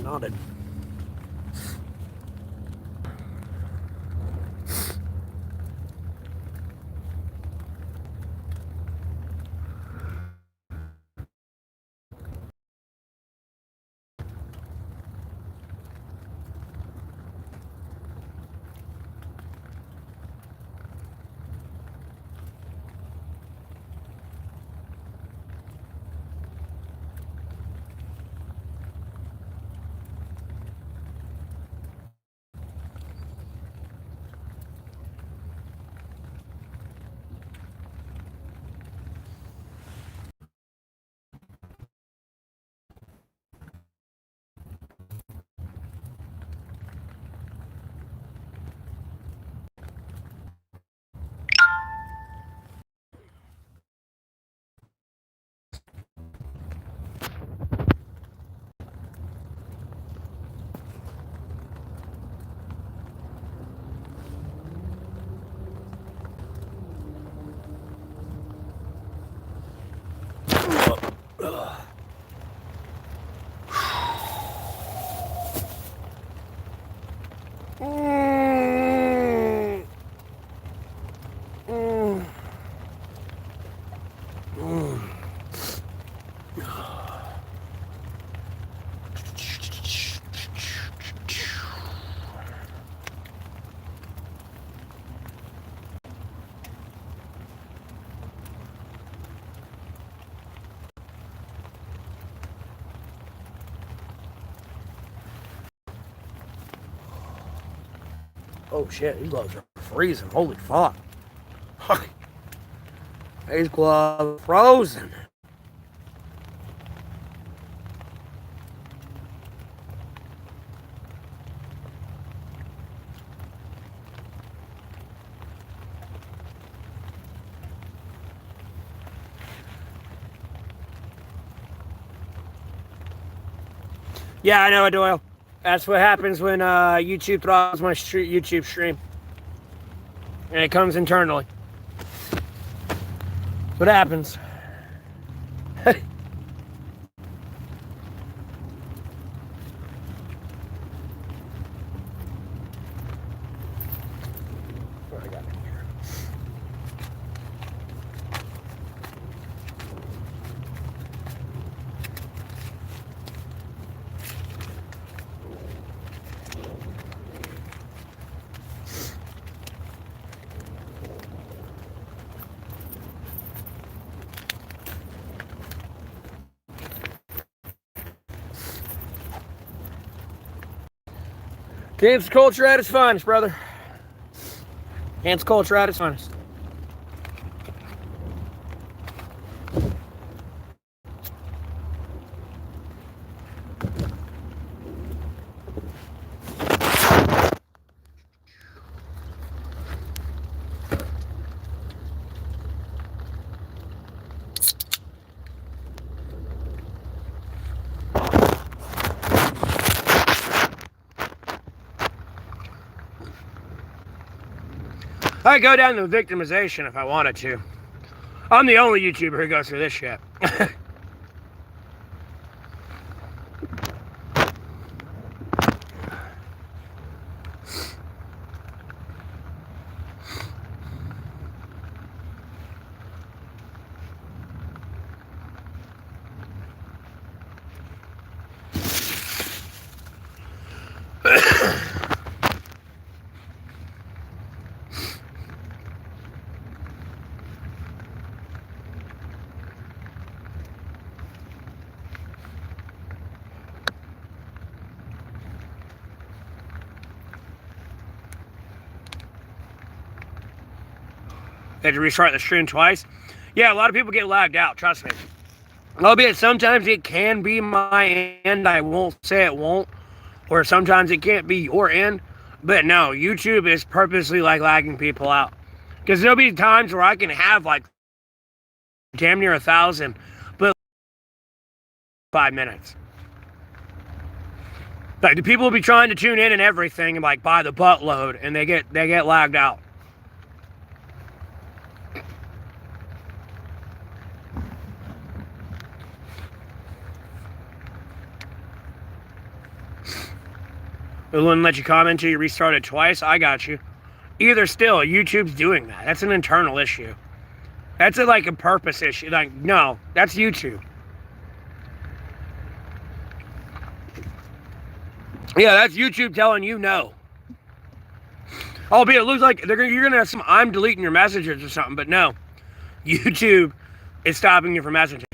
Nodded. Oh shit, these gloves are freezing. Holy fuck. These gloves are frozen. Yeah, I know it, Doyle. That's what happens when YouTube throws my YouTube stream. And it comes internally. What happens? What I got in here? Cancel culture at its finest, brother. Cancel culture at its finest. I go down to victimization if I wanted to. I'm the only YouTuber who goes through this shit. Had to restart the stream twice. Yeah, a lot of people get lagged out, trust me. Albeit sometimes it can be my end, I won't say it won't. Or sometimes it can't be your end. But no, YouTube is purposely like lagging people out. Because there'll be times where I can have like damn near 1,000, but 5 minutes. Like the people will be trying to tune in and everything, and like by the buttload, and they get lagged out. It wouldn't let you comment until you restart it twice. I got you. Either still, YouTube's doing that. That's an internal issue. That's like a purpose issue. Like, no, that's YouTube. Yeah, that's YouTube telling you no. Albeit it looks like you're gonna have some I'm deleting your messages or something, but no. YouTube is stopping you from messaging.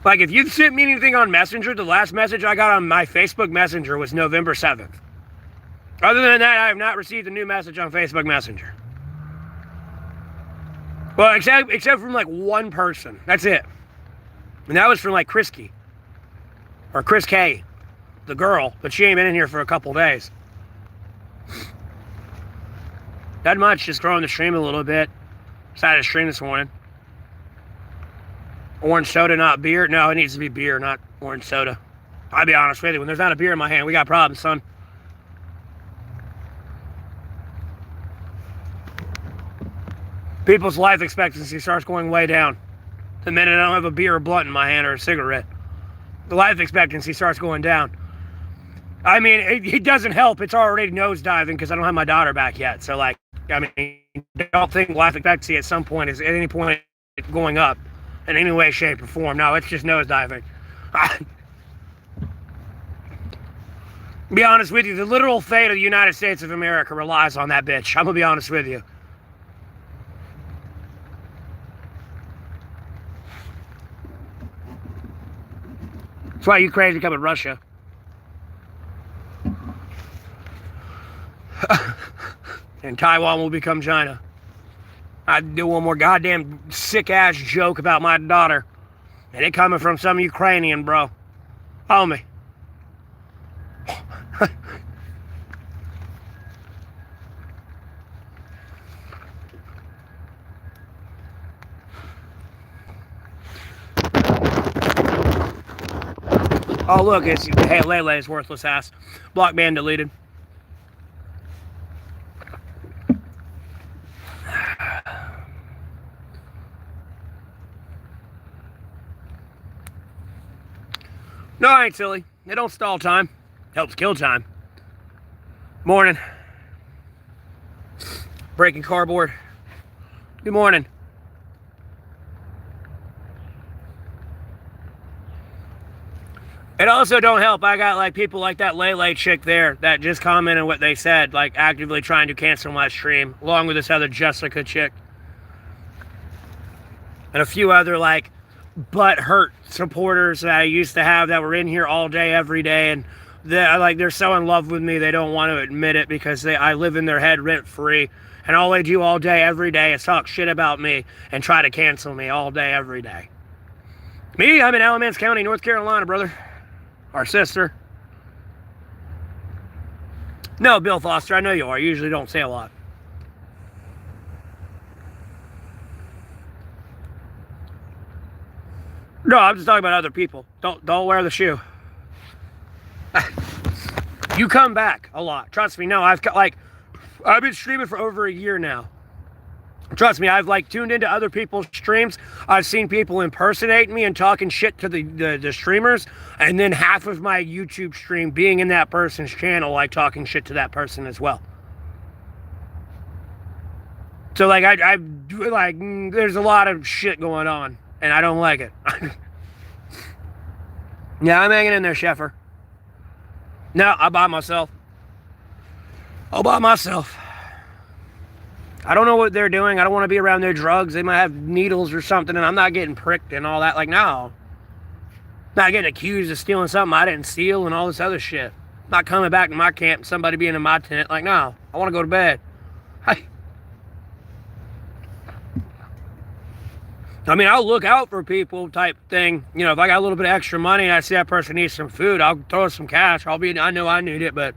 Like, if you've sent me anything on Messenger, the last message I got on my Facebook Messenger was November 7th. Other than that, I have not received a new message on Facebook Messenger. Well, except from like one person. That's it. And that was from like Chris Key. Or Chris K. The girl. But she ain't been in here for a couple days. That much, just growing the stream a little bit. Decided to stream this morning. Orange soda, not beer. No, it needs to be beer, not orange soda. I'll be honest with you. When there's not a beer in my hand, we got problems, son. People's life expectancy starts going way down. The minute I don't have a beer or blunt in my hand or a cigarette, the life expectancy starts going down. I mean, it doesn't help. It's already nosediving because I don't have my daughter back yet. So, like, I mean, don't think life expectancy at some point is at any point going up in any way, shape, or form. No, it's just nosediving. Be honest with you, the literal fate of the United States of America relies on that bitch. I'm gonna be honest with you. That's why Ukraine's becoming Russia. And Taiwan will become China. I'd do one more goddamn sick-ass joke about my daughter. And it coming from some Ukrainian, bro. Homie. Oh, look, it's, hey, Lele's worthless ass. Block ban deleted. No, I ain't silly. They don't stall time. Helps kill time. Morning. Breaking cardboard. Good morning. It also don't help. I got like people like that Lele chick there that just commented what they said, like actively trying to cancel my stream, along with this other Jessica chick. And a few other like butt-hurt supporters that I used to have that were in here all day, every day, and they're so in love with me they don't want to admit it because I live in their head rent-free, and all they do all day, every day is talk shit about me and try to cancel me all day, every day. Me, I'm in Alamance County, North Carolina, brother. Our sister. No, Bill Foster, I know you are. You usually don't say a lot. No, I'm just talking about other people. Don't wear the shoe. You come back a lot. Trust me. No, I've been streaming for over a year now. Trust me, I've like tuned into other people's streams. I've seen people impersonate me and talking shit to the streamers, and then half of my YouTube stream being in that person's channel, like talking shit to that person as well. So like I like there's a lot of shit going on, and I don't like it. Yeah, I'm hanging in there, Sheffer. No, I by myself. All by myself. I don't know what they're doing. I don't want to be around their drugs. They might have needles or something, and I'm not getting pricked and all that. Like, no. Not getting accused of stealing something I didn't steal and all this other shit. Not coming back to my camp and somebody being in my tent. Like, no. I want to go to bed. Hey. I mean, I'll look out for people type thing. You know, if I got a little bit of extra money and I see that person needs some food, I'll throw some cash. I know I need it, but,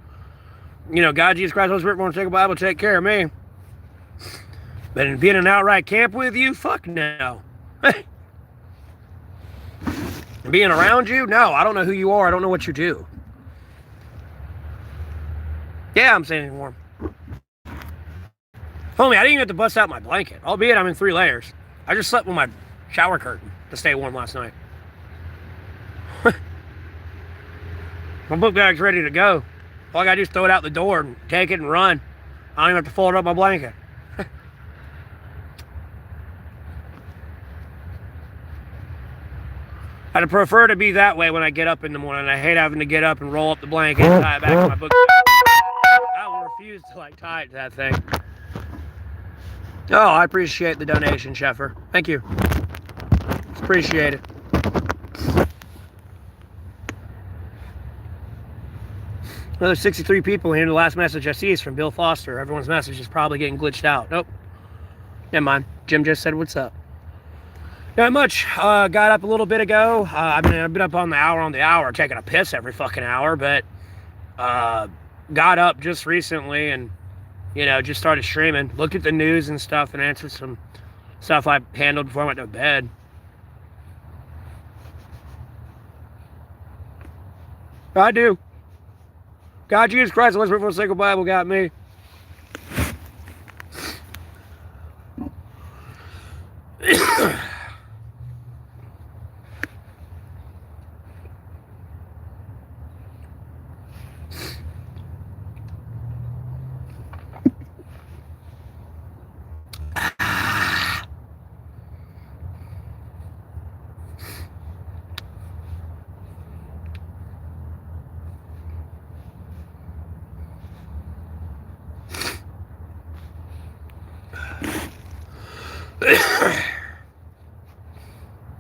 you know, God, Jesus Christ, Holy Spirit, want to take a Bible, take care of me. But being an outright camp with you, fuck no. Being around you, no, I don't know who you are. I don't know what you do. Yeah, I'm staying warm. Homie, I didn't even have to bust out my blanket. Albeit I'm in 3 layers. I just slept with my shower curtain to stay warm last night. My book bag's ready to go. All I gotta do is throw it out the door and take it and run. I don't even have to fold up my blanket. I'd prefer to be that way when I get up in the morning. I hate having to get up and roll up the blanket and tie it back to my book bag. I will refuse to tie it to that thing. Oh, I appreciate the donation, Sheffer. Thank you. It's appreciated. Another 63 people here. The last message I see is from Bill Foster. Everyone's message is probably getting glitched out. Nope. Never mind. Jim just said, what's up? Not much. Got up a little bit ago. I've been up on the hour, taking a piss every fucking hour, but got up just recently and, just started streaming. Looked at the news and stuff and answered some stuff I handled before I went to bed. I do. God, Jesus Christ, let's before the sacred Bible got me.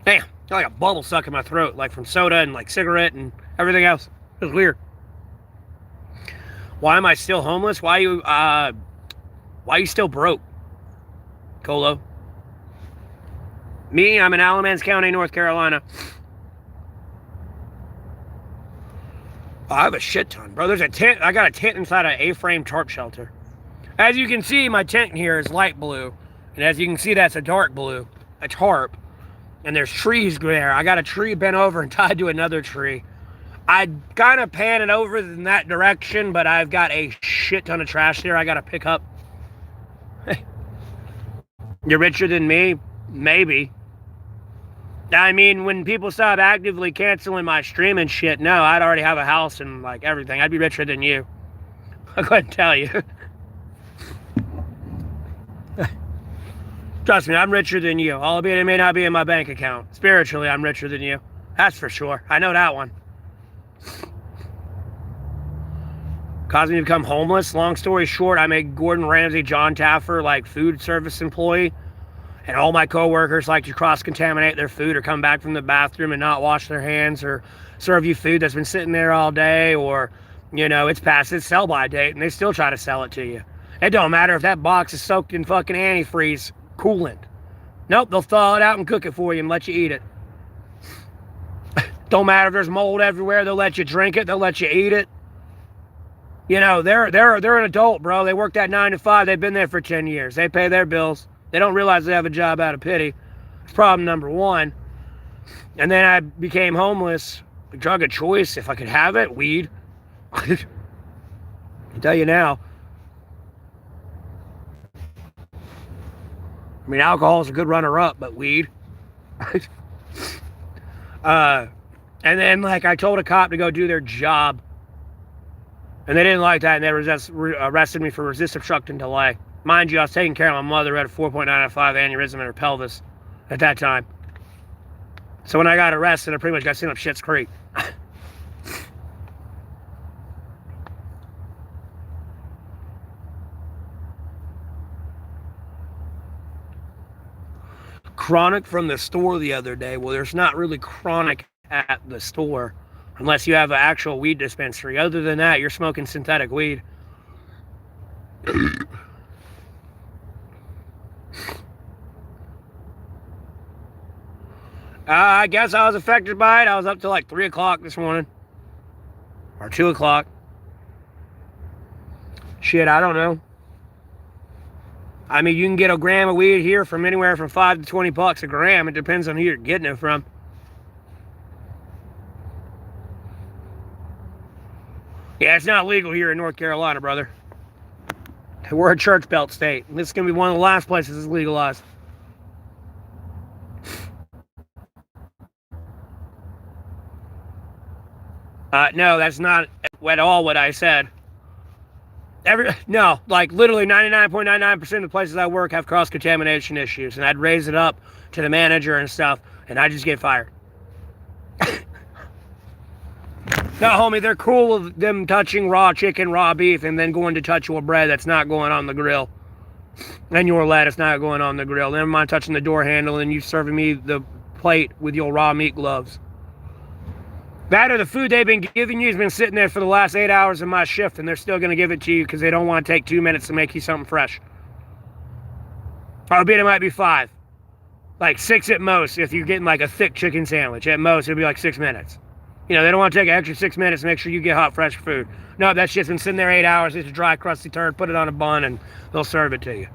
Damn, I got like a bubble stuck in my throat, like from soda and like cigarette and everything else. It was weird. Why am I still homeless? Why are you still broke, Colo? Me, I'm in Alamance County, North Carolina. Oh, I have a shit ton, bro. There's a tent. I got a tent inside an A-frame tarp shelter. As you can see, my tent here is light blue. And as you can see, that's a dark blue, a tarp. And there's trees there. I got a tree bent over and tied to another tree. I kind of pan it over in that direction, but I've got a shit ton of trash there I got to pick up. You're richer than me? Maybe. I mean, when people stop actively canceling my stream and shit, no, I'd already have a house and like everything. I'd be richer than you. I'll go ahead and tell you. Trust me, I'm richer than you. Albeit it may not be in my bank account. Spiritually, I'm richer than you. That's for sure. I know that one. Caused me to become homeless. Long story short, I'm a Gordon Ramsay, John Taffer, like food service employee. And all my coworkers like to cross-contaminate their food or come back from the bathroom and not wash their hands or serve you food that's been sitting there all day or, it's past its sell-by date and they still try to sell it to you. It don't matter if that box is soaked in fucking antifreeze coolant. Nope, they'll thaw it out and cook it for you and let you eat it. Don't matter if there's mold everywhere, they'll let you drink it, they'll let you eat it. They're an adult, bro. They work that 9 to 5. They've been there for 10 years. They pay their bills. They don't realize they have a job out of pity. It's problem number one. And then I became homeless. A drug of choice, if I could have it, weed. I tell you now. I mean, alcohol is a good runner-up, but weed. And then, I told a cop to go do their job. And they didn't like that, and they arrested me for resisting obstructing delay. Mind you, I was taking care of my mother who had a 4.9 out of 5 aneurysm in her pelvis at that time. So when I got arrested, I pretty much got sent up Schitt's Creek. Chronic from the store the other day. Well, there's not really chronic at the store unless you have an actual weed dispensary. Other than that, you're smoking synthetic weed. I guess I was affected by it. I was up till 3 o'clock this morning. Or 2 o'clock. Shit, I don't know. I mean, you can get a gram of weed here from anywhere from $5 to $20 a gram. It depends on who you're getting it from. Yeah, it's not legal here in North Carolina, brother. We're a church belt state. This is going to be one of the last places it's legalized. No, that's not at all what I said. No, like literally 99.99% of the places I work have cross-contamination issues, and I'd raise it up to the manager and stuff, and I just get fired. No, homie, they're cool with them touching raw chicken, raw beef, and then going to touch your bread that's not going on the grill. And your lettuce not going on the grill. Never mind touching the door handle and you serving me the plate with your raw meat gloves. That or the food they've been giving you has been sitting there for the last 8 hours of my shift, and they're still going to give it to you because they don't want to take 2 minutes to make you something fresh. Albeit it might be 5. Like 6 at most if you're getting like a thick chicken sandwich. At most, it'll be like 6 minutes. You know, they don't want to take an extra 6 minutes to make sure you get hot, fresh food. No, that shit's been sitting there 8 hours. It's a dry, crusty turd. Put it on a bun, and they'll serve it to you.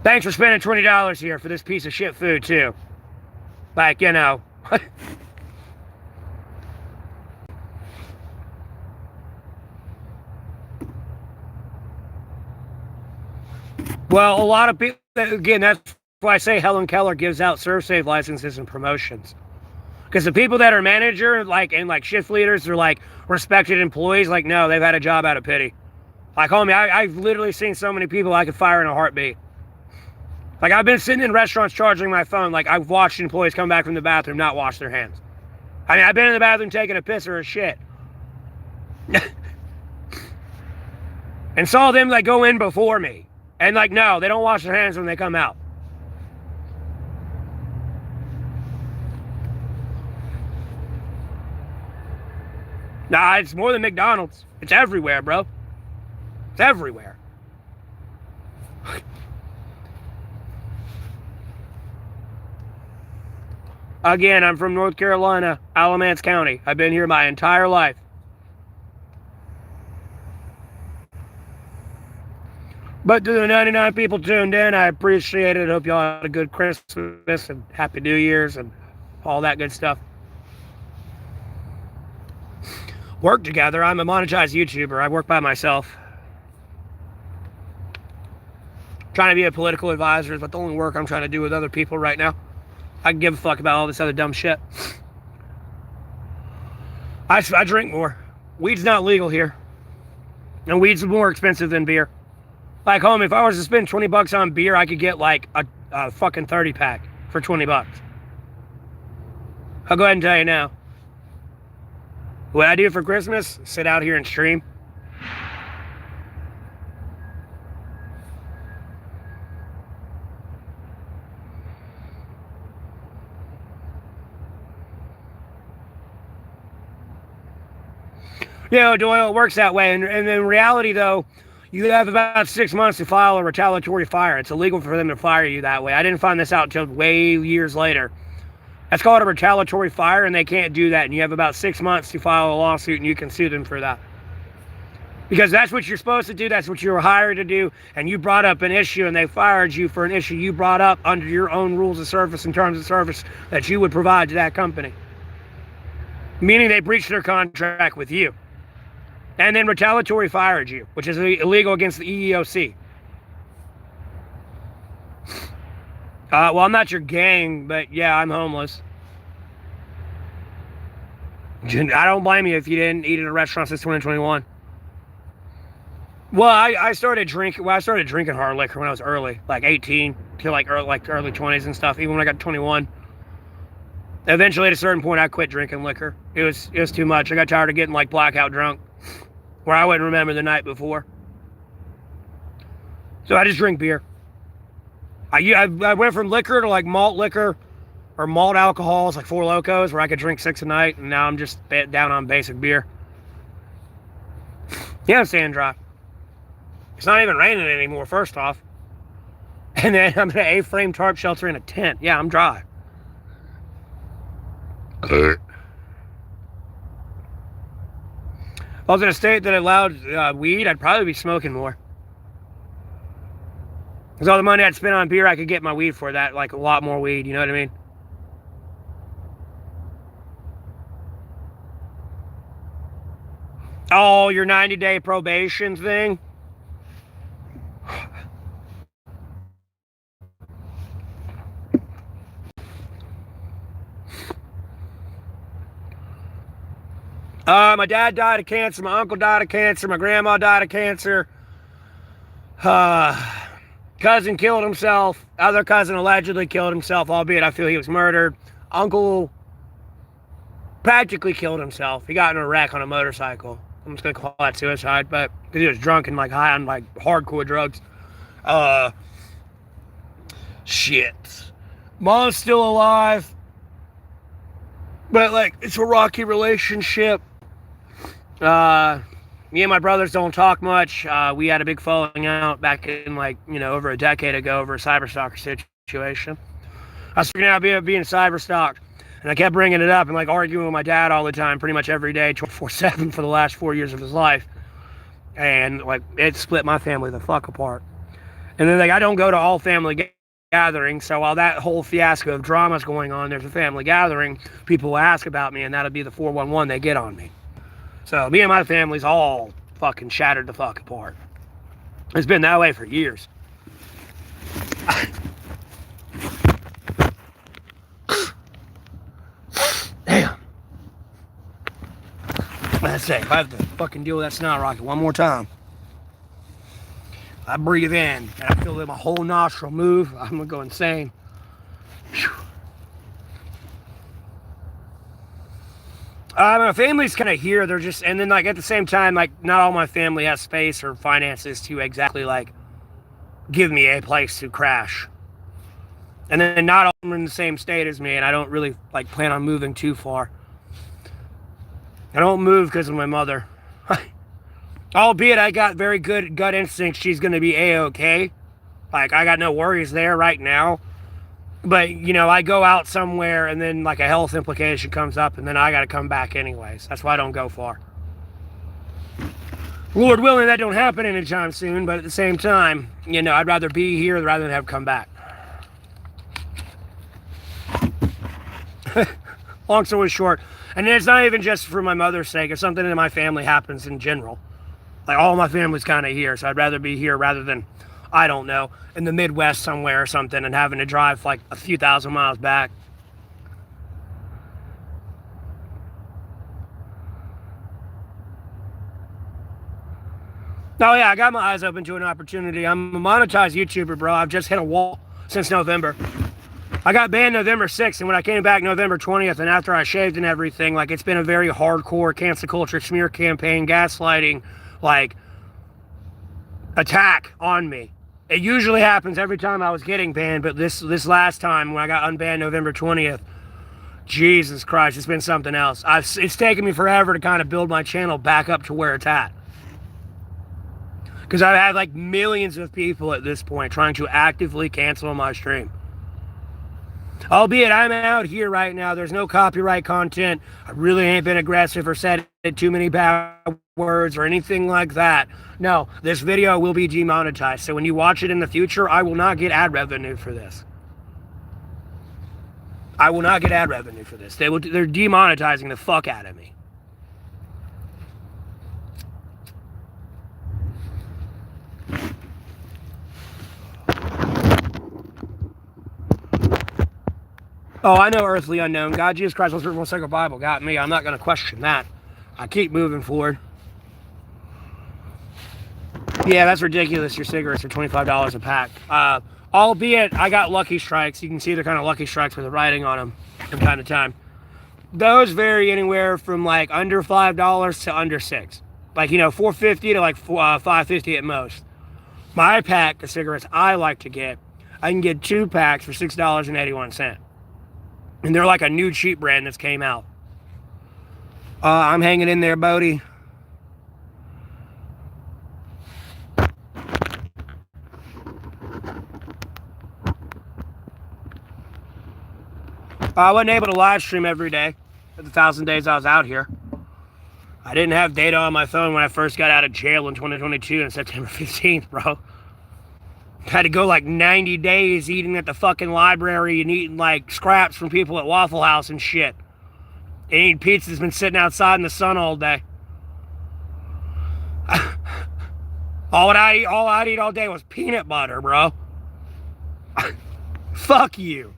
Thanks for spending $20 here for this piece of shit food, too. Like, you know. Well, a lot of people, again, that's why I say Helen Keller gives out ServSafe licenses and promotions. Because the people that are manager, and shift leaders, are like respected employees, like, no, they've had a job out of pity. Like, homie, I've literally seen so many people I could fire in a heartbeat. Like, I've been sitting in restaurants charging my phone, like, I've watched employees come back from the bathroom not wash their hands. I mean, I've been in the bathroom taking a piss or a shit. And saw them, like, go in before me. And, like, no, they don't wash their hands when they come out. Nah, it's more than McDonald's. It's everywhere, bro. It's everywhere. Again, I'm from North Carolina, Alamance County. I've been here my entire life. But to the 99 people tuned in, I appreciate it. Hope y'all had a good Christmas and Happy New Year's and all that good stuff. Work together. I'm a monetized YouTuber. I work by myself. Trying to be a political advisor is the only work I'm trying to do with other people right now. I can give a fuck about all this other dumb shit. I drink more. Weed's not legal here. And weed's more expensive than beer. Like, homie, if I was to spend 20 bucks on beer, I could get like a fucking 30 pack for 20 bucks. I'll go ahead and tell you now. What I do for Christmas, sit out here and stream. You know, Doyle, it works that way. And in reality, though, you have about 6 months to file a retaliatory fire. It's illegal for them to fire you that way. I didn't find this out until way years later. That's called a retaliatory fire, and they can't do that. And you have about 6 months to file a lawsuit, and you can sue them for that. Because that's what you're supposed to do. That's what you were hired to do. And you brought up an issue, and they fired you for an issue you brought up under your own rules of service and terms of service that you would provide to that company. Meaning they breached their contract with you. And then retaliatory fired you, which is illegal against the EEOC. Well, I'm not your gang, but yeah, I'm homeless. I don't blame you if you didn't eat at a restaurant since 2021. Well, I started drinking hard liquor when I was early, like 18 to like early 20s and stuff. Even when I got 21. Eventually, at a certain point, I quit drinking liquor. It was too much. I got tired of getting like blackout drunk, where I wouldn't remember the night before. So I just drink beer. I went from liquor to like malt liquor or malt alcohols, like Four Locos, where I could drink 6 a night, and now I'm just down on basic beer. Yeah, I'm staying dry. It's not even raining anymore, first off. And then I'm in an A-frame tarp shelter in a tent. Yeah, I'm dry. If I was in a state that allowed weed, I'd probably be smoking more. Because all the money I'd spend on beer, I could get my weed for that, like a lot more weed, you know what I mean? Oh, your 90-day probation thing? My dad died of cancer. My uncle died of cancer. My grandma died of cancer. Cousin killed himself. Other cousin allegedly killed himself, albeit I feel he was murdered. Uncle practically killed himself. He got in a wreck on a motorcycle. I'm just gonna call that suicide, but because he was drunk and like high on like hardcore drugs. Shit. Mom's still alive, but like it's a rocky relationship. Me and my brothers don't talk much. We had a big falling out back in like, over a decade ago over a cyberstalker situation. I was freaking out being cyberstalked, and I kept bringing it up and like arguing with my dad all the time, pretty much every day, 24/7 for the last 4 years of his life. And like it split my family the fuck apart. And then like I don't go to all family gatherings, so while that whole fiasco of drama's going on, there's a family gathering, people will ask about me, and that'll be the 411 they get on me. So me and my family's all fucking shattered the fuck apart. It's been that way for years. Damn. That's it. If I have to fucking deal with that snot rocket one more time, I breathe in and I feel that my whole nostril move, I'm gonna go insane. Whew. My family's kind of here. They're just, and then like at the same time, like not all my family has space or finances to exactly like give me a place to crash. And then not all of them are in the same state as me, and I don't really like plan on moving too far. I don't move because of my mother. Albeit I got very good gut instinct she's going to be A-okay. Like I got no worries there right now. But, I go out somewhere and then like a health implication comes up and then I got to come back anyways. That's why I don't go far. Lord willing, that don't happen anytime soon, but at the same time, I'd rather be here rather than have come back. Long story short, and it's not even just for my mother's sake. If something in my family happens in general, like all my family's kind of here, so I'd rather be here rather than, I don't know, in the Midwest somewhere or something and having to drive like a few thousand miles back. Oh yeah, I got my eyes open to an opportunity. I'm a monetized YouTuber, bro. I've just hit a wall since November. I got banned November 6th, and when I came back November 20th, and after I shaved and everything, like it's been a very hardcore cancel culture smear campaign, gaslighting, like attack on me. It usually happens every time I was getting banned, but this last time when I got unbanned November 20th, Jesus Christ, it's been something else. It's taken me forever to kind of build my channel back up to where it's at. Because I've had like millions of people at this point trying to actively cancel my stream. Albeit I'm out here right now, there's no copyright content. I really ain't been aggressive or said too many bad words or anything like that. No, this video will be demonetized. So when you watch it in the future, I will not get ad revenue for this. I will not get ad revenue for this. They're demonetizing the fuck out of me. Oh, I know earthly unknown. God, Jesus Christ, most written sacred Bible got me. I'm not going to question that. I keep moving forward. Yeah, that's ridiculous. Your cigarettes are $25 a pack. Albeit, I got Lucky Strikes. You can see they're kind of Lucky Strikes with the writing on them from time to time. Those vary anywhere from like under $5 to under $6. Like, $4.50 to like $5.50 at most. My pack of cigarettes I like to get, I can get 2 packs for $6.81. And they're like a new cheap brand that's came out. I'm hanging in there, Bodie. I wasn't able to live stream every day for the 1,000 days I was out here. I didn't have data on my phone when I first got out of jail in 2022 on September 15th, bro. Had to go like 90 days eating at the fucking library and eating like scraps from people at Waffle House and shit. And eating pizza that's been sitting outside in the sun all day. all I'd eat all day was peanut butter, bro. Fuck you.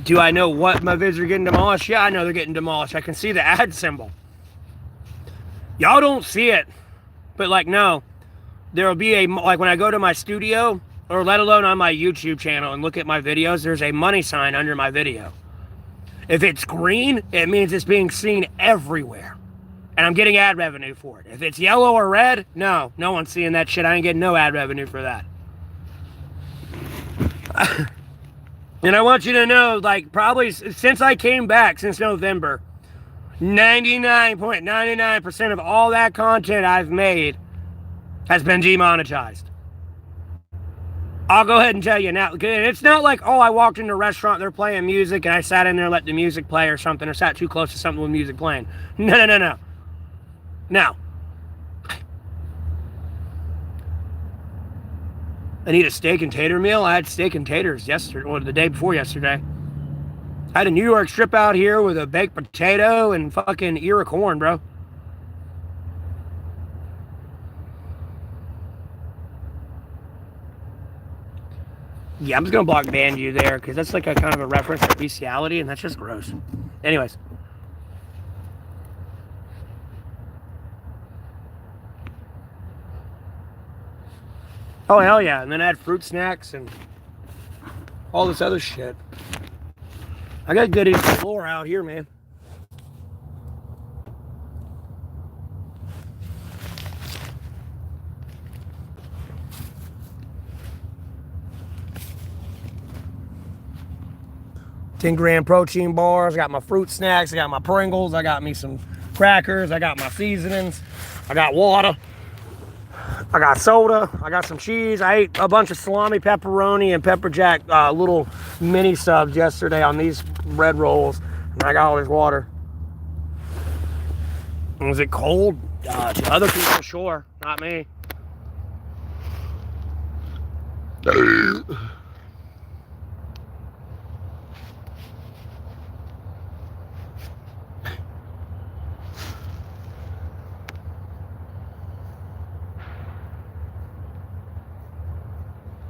Do I know what my vids are getting demolished? Yeah, I know they're getting demolished. I can see the ad symbol. Y'all don't see it, but like, no, there'll be a, like when I go to my studio, or let alone on my YouTube channel and look at my videos, there's a money sign under my video. If it's green, it means it's being seen everywhere. And I'm getting ad revenue for it. If it's yellow or red, no one's seeing that shit. I ain't getting no ad revenue for that. And I want you to know, like, probably since I came back, since November, 99.99% of all that content I've made has been demonetized. I'll go ahead and tell you now. It's not like, oh, I walked into a restaurant, they're playing music, and I sat in there and let the music play or something, or sat too close to something with music playing. No. Now, I need a steak and tater meal. I had steak and taters yesterday, or the day before yesterday. I had a New York strip out here with a baked potato and fucking ear of corn, bro. Yeah, I'm just going to block ban you there because that's like a kind of a reference to bestiality, and that's just gross. Anyways. Oh, hell yeah. And then I had fruit snacks and all this other shit. I got goodies galore out here, man. $10-gram protein bars. I got my fruit snacks. I got my Pringles. I got me some crackers. I got my seasonings. I got water. I got soda. I got some cheese. I ate a bunch of salami, pepperoni, and pepper jack little mini subs yesterday on these bread rolls. And I got all this water. Was it cold? To other people, sure. Not me.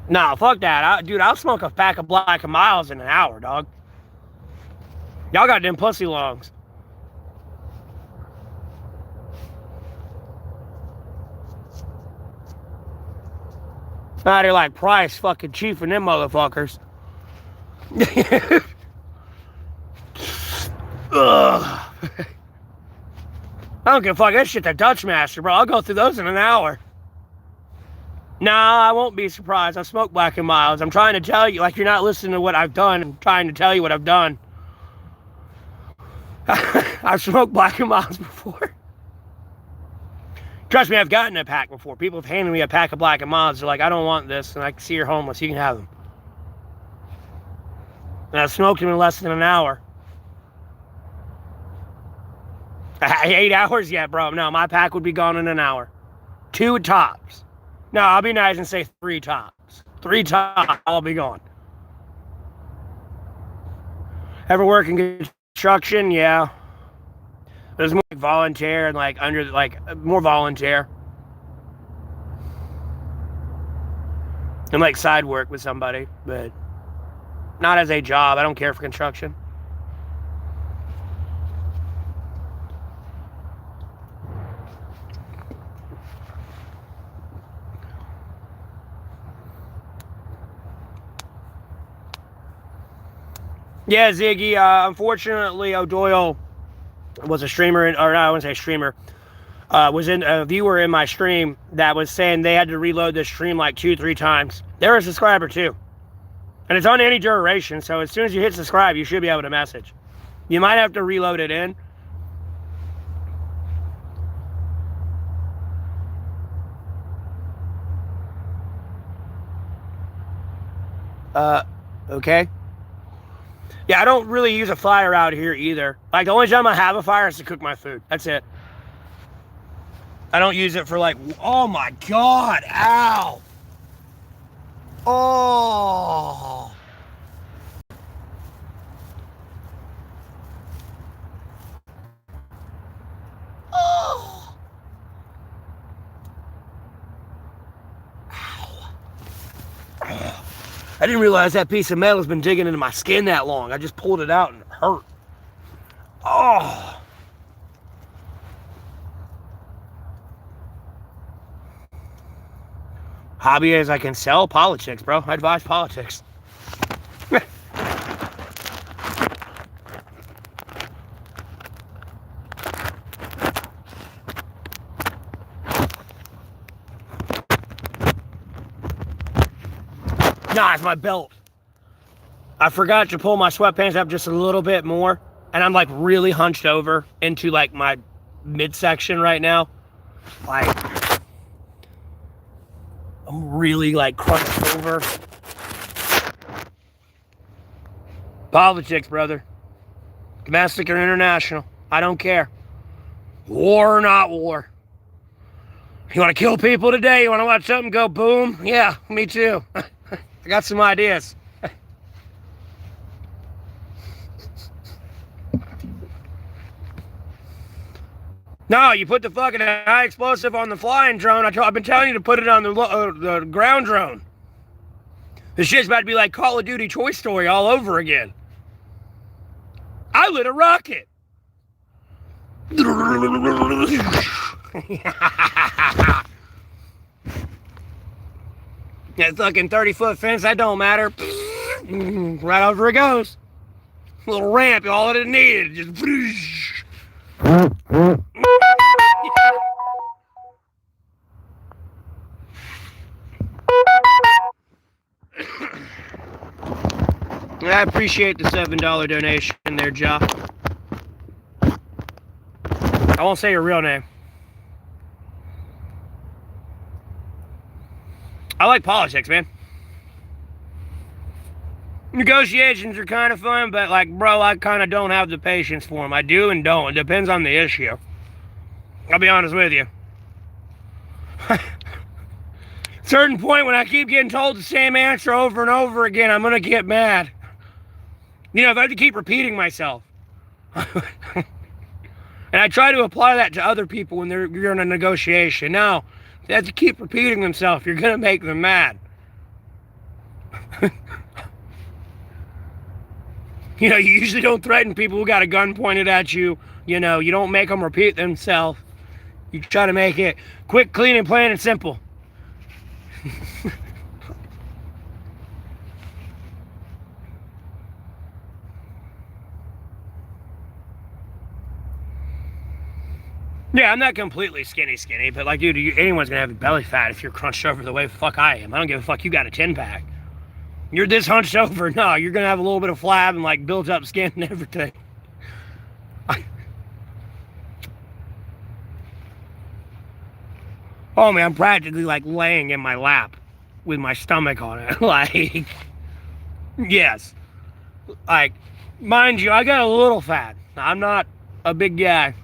Nah, fuck that. Dude, I'll smoke a pack of Black & Milds in an hour, dog. Y'all got them pussy lungs. Out here like Price fucking chiefing them motherfuckers. Ugh. I don't give a fuck. That shit the Dutch Master, bro. I'll go through those in an hour. Nah, I won't be surprised. I smoke Black & Milds. I'm trying to tell you, like you're not listening to what I've done. I'm trying to tell you what I've done. I've smoked Black & Milds before. Trust me, I've gotten a pack before. People have handed me a pack of Black & Milds. They're like, I don't want this. And I can see you're homeless. You can have them. And I smoked them in less than an hour. 8 hours? Yeah, bro. No, my pack would be gone in an hour. 2 tops. No, I'll be nice and say 3 tops. 3 tops, I'll be gone. Ever work in construction? Yeah. It was more like volunteer and like under, like more volunteer. And like side work with somebody, but not as a job. I don't care for construction. Yeah, Ziggy, unfortunately, O'Doyle was a streamer, or no, I wouldn't say streamer, was in a viewer in my stream that was saying they had to reload the stream like 2-3 times. They're a subscriber too. And it's on any duration, so as soon as you hit subscribe, you should be able to message. You might have to reload it in. Okay. Yeah, I don't really use a fire out here either. Like, the only time I have a fire is to cook my food. That's it. I don't use it for like, oh my God, ow. Oh. Oh. Ow. I didn't realize that piece of metal has been digging into my skin that long. I just pulled it out and it hurt. Oh. Hobby as I can sell? Politics, bro. I advise politics. Nah, it's my belt. I forgot to pull my sweatpants up just a little bit more, and I'm like really hunched over into like my midsection right now. Like, I'm really like crunched over. Politics, brother. Domestic or international. I don't care. War or not war. You want to kill people today? You want to watch something go boom? Yeah, me too. I got some ideas. No, you put the fucking high explosive on the flying drone. I've been telling you to put it on the ground drone. This shit's about to be like Call of Duty Toy Story all over again. I lit a rocket. That fucking 30-foot fence, that don't matter. Right over it goes. Little ramp, all that it needed. Just. I appreciate the $7 donation there, Ja. I won't say your real name. I like politics, man. Negotiations are kind of fun, but like, bro, I kind of don't have the patience for them. I do and don't. It depends on the issue. I'll be honest with you. Certain point when I keep getting told the same answer over and over again, I'm gonna get mad. You know, if I have to keep repeating myself. And I try to apply that to other people when you're in a negotiation. Now, they have to keep repeating themselves. You're gonna make them mad. You know, you usually don't threaten people who got a gun pointed at you. You know, you don't make them repeat themselves. You try to make it quick, clean, and plain and simple. Yeah, I'm not completely skinny, but like, dude, anyone's gonna have a belly fat if you're crunched over the way the fuck I am. I don't give a fuck you got a 10-pack. You're this hunched over, no, you're gonna have a little bit of flab and like built up skin and everything. Oh man, I'm practically like laying in my lap with my stomach on it. Like, yes. Like, mind you, I got a little fat. I'm not a big guy.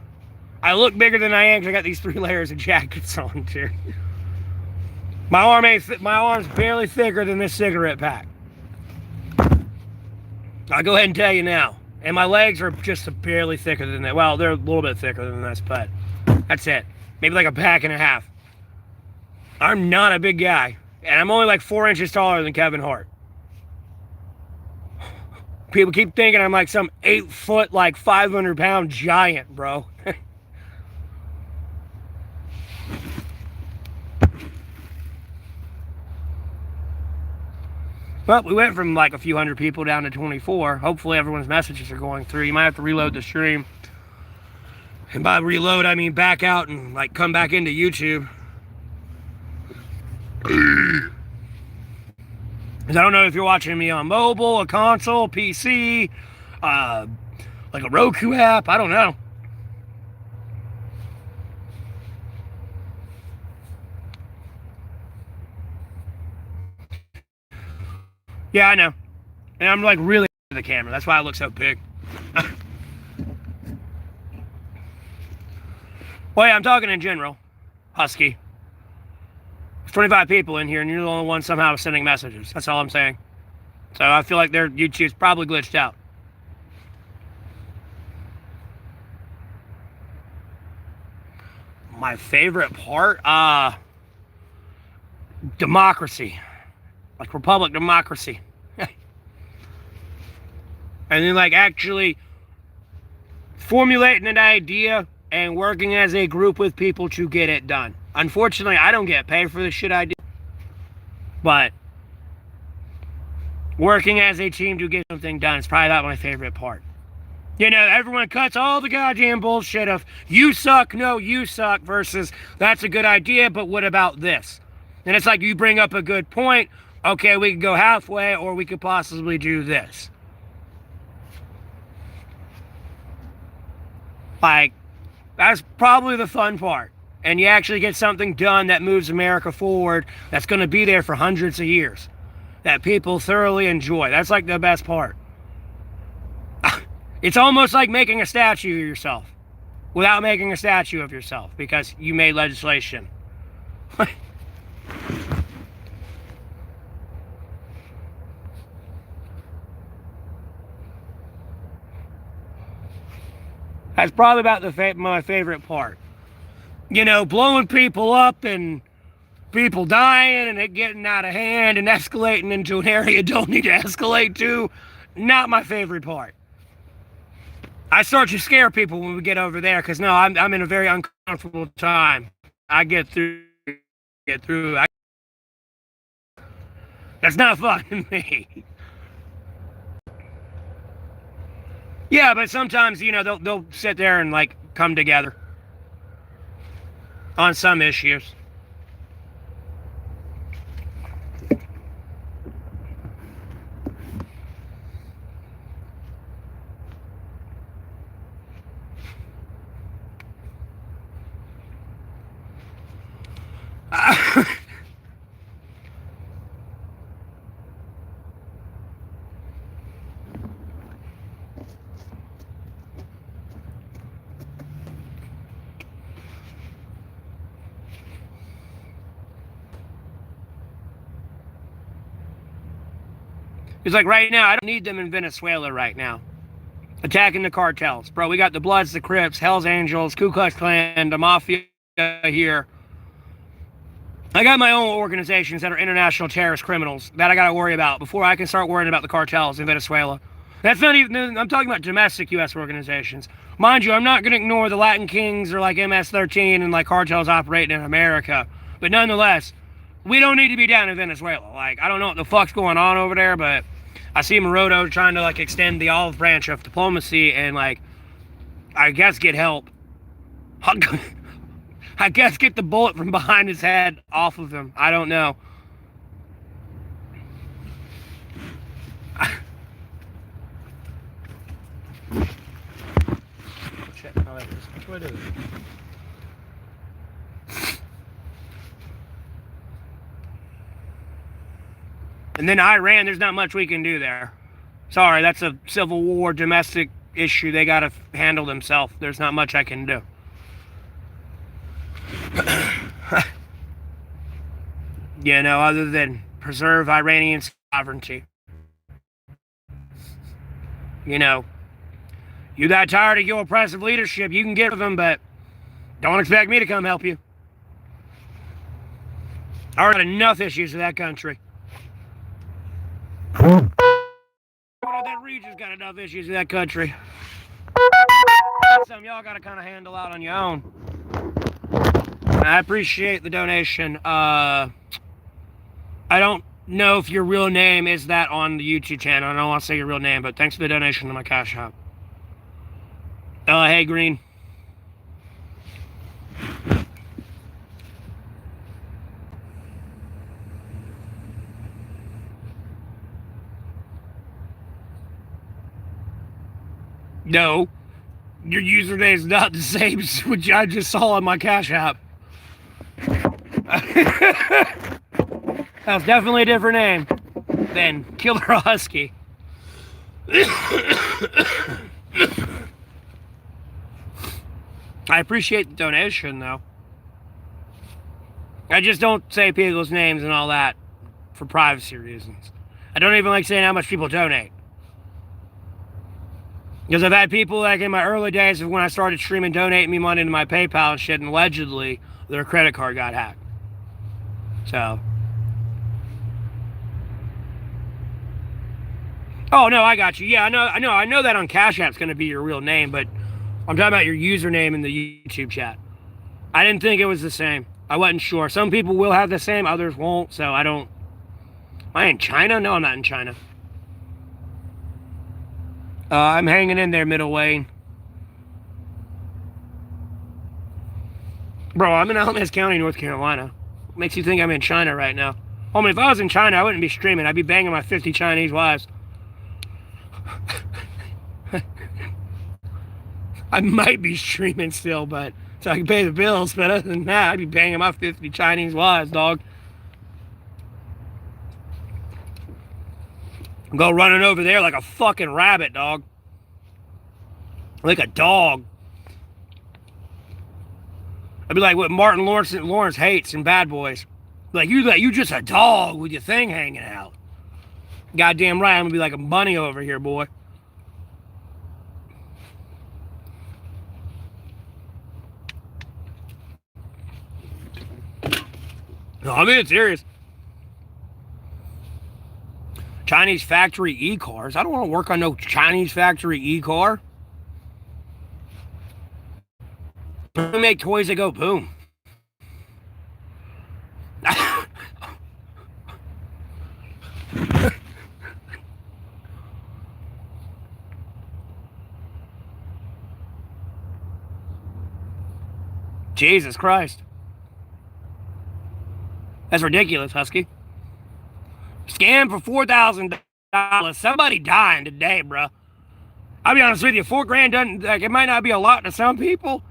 I look bigger than I am because I got these 3 layers of jackets on too. My arm's barely thicker than this cigarette pack. I'll go ahead and tell you now. And my legs are just barely thicker than that. Well, they're a little bit thicker than this, but that's it. Maybe like a pack and a half. I'm not a big guy. And I'm only like 4 inches taller than Kevin Hart. People keep thinking I'm like some 8-foot, like 500-pound giant, bro. Well, we went from like a few hundred people down to 24. Hopefully everyone's messages are going through. You might have to reload the stream. And by reload, I mean back out and like come back into YouTube. Because I don't know if you're watching me on mobile, a console, PC, like a Roku app. I don't know. Yeah, I know. And I'm like really into the camera. That's why I look so big. Well, yeah, I'm talking in general. Husky. There's 25 people in here, and you're the only one somehow sending messages. That's all I'm saying. So I feel like their YouTube's probably glitched out. My favorite part? Democracy. Like Republic democracy. And then, like, actually formulating an idea and working as a group with people to get it done. Unfortunately, I don't get paid for the shit I do. But working as a team to get something done is probably not my favorite part. You know, everyone cuts all the goddamn bullshit of you suck, no, you suck, versus that's a good idea, but what about this? And it's like you bring up a good point. Okay, we could go halfway, or we could possibly do this. Like, that's probably the fun part. And you actually get something done that moves America forward that's going to be there for hundreds of years. That people thoroughly enjoy. That's like the best part. It's almost like making a statue of yourself without making a statue of yourself because you made legislation. That's probably about my favorite part. You know, blowing people up and people dying and it getting out of hand and escalating into an area you don't need to escalate to. Not my favorite part. I start to scare people when we get over there because no, I'm in a very uncomfortable time. I get through. That's not fun to me. Yeah, but sometimes, you know, they'll sit there and like come together on some issues. It's like right now, I don't need them in Venezuela right now. Attacking the cartels. Bro, we got the Bloods, the Crips, Hells Angels, Ku Klux Klan, the Mafia here. I got my own organizations that are international terrorist criminals that I got to worry about before I can start worrying about the cartels in Venezuela. That's not even, I'm talking about domestic U.S. organizations. Mind you, I'm not going to ignore the Latin Kings or like MS-13 and like cartels operating in America. But nonetheless, we don't need to be down in Venezuela. Like, I don't know what the fuck's going on over there, but I see Morodo trying to like extend the olive branch of diplomacy and like, I guess get help. I guess get the bullet from behind his head off of him. I don't know. Shit, no, which way is it? And then Iran, there's not much we can do there. Sorry, that's a civil war, domestic issue. They got to handle themselves. There's not much I can do. You know, other than preserve Iranian sovereignty. You know, you got tired of your oppressive leadership, you can get with them, but don't expect me to come help you. I already got enough issues with that country. That region's got enough issues with that country. Some y'all got to kind of handle out on your own. I appreciate the donation. I don't know if your real name is that on the YouTube channel. I don't want to say your real name, but thanks for the donation to my Cash App. Hey, Green. No, your username is not the same as what I just saw on my Cash App. That's definitely a different name than Killer Husky. I appreciate the donation, though. I just don't say people's names and all that for privacy reasons. I don't even like saying how much people donate. Because I've had people, like in my early days of when I started streaming, donating me money to my PayPal and shit, and allegedly their credit card got hacked. So, Oh no, I got you. Yeah, I know that on Cash App's going to be your real name, but I'm talking about your username in the YouTube chat. I didn't think it was the same. I wasn't sure. Some people will have the same, others won't. So I don't. Am I in China? No, I'm not in China. I'm hanging in there, Middle Wayne. Bro, I'm in Alamance County, North Carolina. What makes you think I'm in China right now? Homie, if I was in China, I wouldn't be streaming. I'd be banging my 50 Chinese wives. I might be streaming still, but so I can pay the bills. But other than that, I'd be banging my 50 Chinese wives, dog. Go running over there like a fucking rabbit, dog. Like a dog. I'd be like what Martin Lawrence hates in Bad Boys. Like you just a dog with your thing hanging out. Goddamn right, I'm gonna be like a bunny over here, boy. No, I mean it's serious. Chinese factory e-cars. I don't want to work on no Chinese factory e-car. We make toys that go boom. Jesus Christ. That's ridiculous, Husky. Scam for $4,000. Somebody dying today, bro. I'll be honest with you, $4,000 doesn't, like, it might not be a lot to some people.